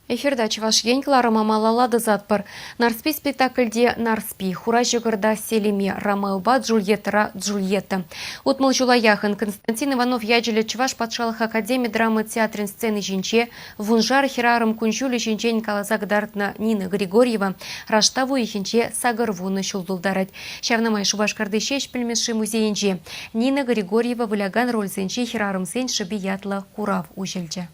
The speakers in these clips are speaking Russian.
Эфирда Чувашген Кларама Малалады затпыр. Нарспи спектакльде Нарспи, хура жығырда селеме, Ромеоба Джульетта. Утмыл жулаяхын Константин Иванов яджелі Чуваш патшалық академия драмы театрын сцены жинче, вунжар хирарым күншулі жинчен калазагдартна Нина Григорьева, раштаву ехінче сагырвуны шулдулдарать. Шавнамай Шубашкарды шеш пілмеші музейінче. Нина Григорьева выляган роль зенче хирарым зен шыбиятла курав ужелче.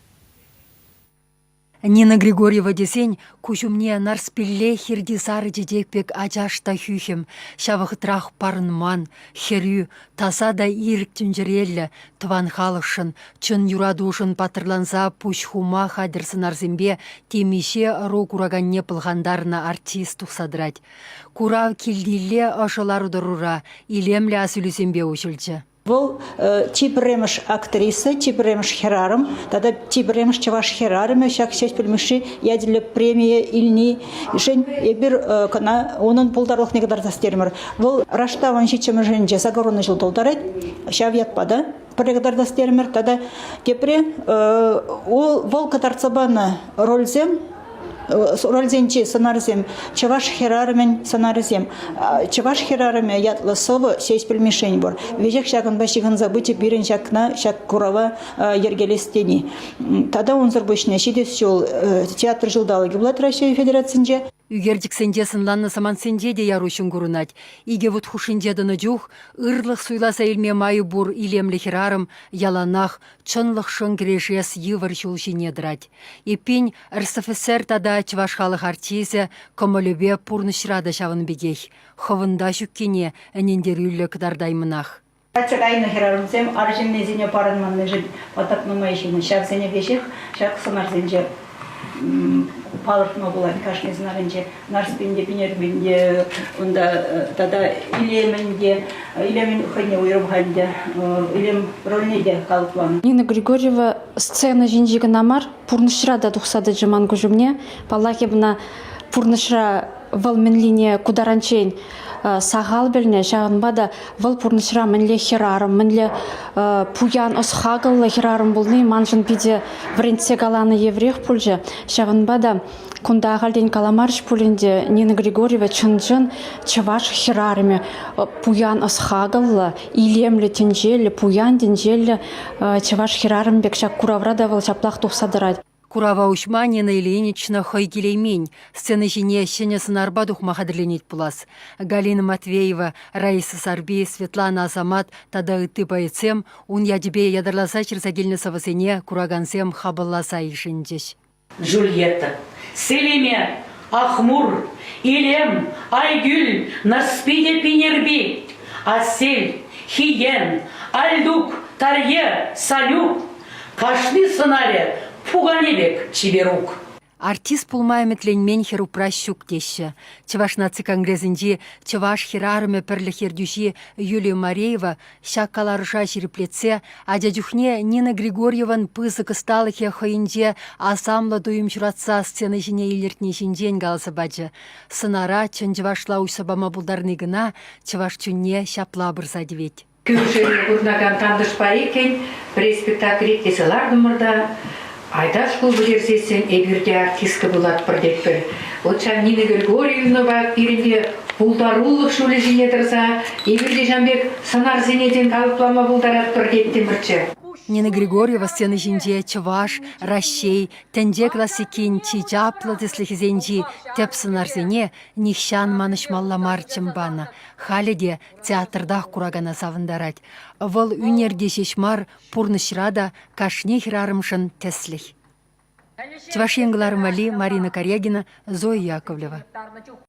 Нина Григорьева десень, кушумне нарспилле хирди сары дедекпек ажашта хюхем, шавахытрах парынман, херю, тасада ирк тюнжерелле, тван халышын, чын юрадушын патырланса пуш хума хадырсын арзембе, темише ро кураганне пылғандарына артист тухсадрать. Курав килдилле ашылар удырура, илемле асылюсембе ушылчы. Бұл тибремыш актриса, тибремыш херарым, тада тибремыш чаваш херарым, шак шеш пілміші яділі премия илни, жен ебір кана оның пұлдарлық негдар дастермір. Бұл раштаван жичемі женже загороны жыл долдарет, шав ятпада, пірегдар дастермір, тада тепре ол катарцабаны рользем, рользенче сценаризм чаваш херарымен сценаризм чаваш херарыме ятлы совы сесть пельмешень бор вежек шагын башигын забыти бирен шакна шак курава ергелестени тада он зарбышне шидес жол театр жылдалы гиблат Россия Федерацинже Үгердік сенде сынланны саман сенде де ярушын күрінат. Иге вот хушинде дыны жух, ырлық суйласа илме майы бур илемлі хирарым, яланах, чынлық шын крешес йывыр шулшине дырать. Епень РСФСР тада чвашхалық артизе, комолюбе пурнышрада шавын бегех. Ховында шүккене, әнендерюлі кдардаймынах. Ачагайны хирарымсем, аржын незіне парынманны жын, патапнымай жыны, шак зене бешек, шак сынар зенже. Палыртма булан кашне знарынче нарспинде пинербинде онда тада илемин хыне уйрубханде илем рольнеде калплан. Нина Григорьева сцена жинжига намар пурнышрада тухсады жаман гужумне палахебна пурнышра валменлине кударанчен сағал белне жағынбада вал пурнышра мінле херарым, мінле пуян осхагылы херарым болны манжын биде вренце галаны еврех пульже жағынбада кундағал ден каламарш пулінде Нина Григорьева чын-чын чаваш херарыме пуян осхагылы, илемлі тенжелі, пуян тенжелі чаваш херарым бек шак кураврада вал шаплақ тухсадырать. Курава ушма Нина Ильинична хойгилеймень, сцены жине щене сынарба духма хадырленет пулас. Галина Матвеева, Раиса Сарби, Светлана Азамат, тада ыты бойцем, ун ядебе ядарласа черзагельны савасене курагансем хабылласа ишіндеш. Джульетта, Селеме, Ахмур, Илем, Айгүл, Нарспиде Пинерби, Асель, Хиген, Альдук, Тарье, Салюк, Кашны сценария, Пуганебек, Чиберук. Артист пулмайметленмен херу пращук деші. Чаваш наци конгрезінде чаваш херарыме пірлі хердюші Юлия Мареева шаккаларыша шереплетсе, а дядюхне Нина Григорьеван пызы кысталыхе хойынде асамла дуым чуратса сцены жіне илертне жінден галсы баджы. Сынара чын чавашла уйсабама булдарны гына чаваш чүнне шапла бұрса девет. Күршені күрнаган тандышпа екен, бір спектакль еттесілар дұмырда, Айдаш бұл білерсесен егерде артистка болады бірдекпір. Отчан Нина Григорьевна бақ бірінде бұлдарулық шөлі жіне тұрса, егерде жанбек сынар зенеден қалыплама бұлдарат бірдектен бірчі. Нина Григорьева сцены жинде чаваш, ращей, тенде классикин, чичаплы тислихизенжи, тепсын арзене, нихшан манышмалламар чымбана. Халеде театрдах курагана савындарать. Вол үнерде шешмар пурнышрада кашне хирарымшын теслих. Чаваш еңгіларым Марина Корягина, Зоя Яковлева.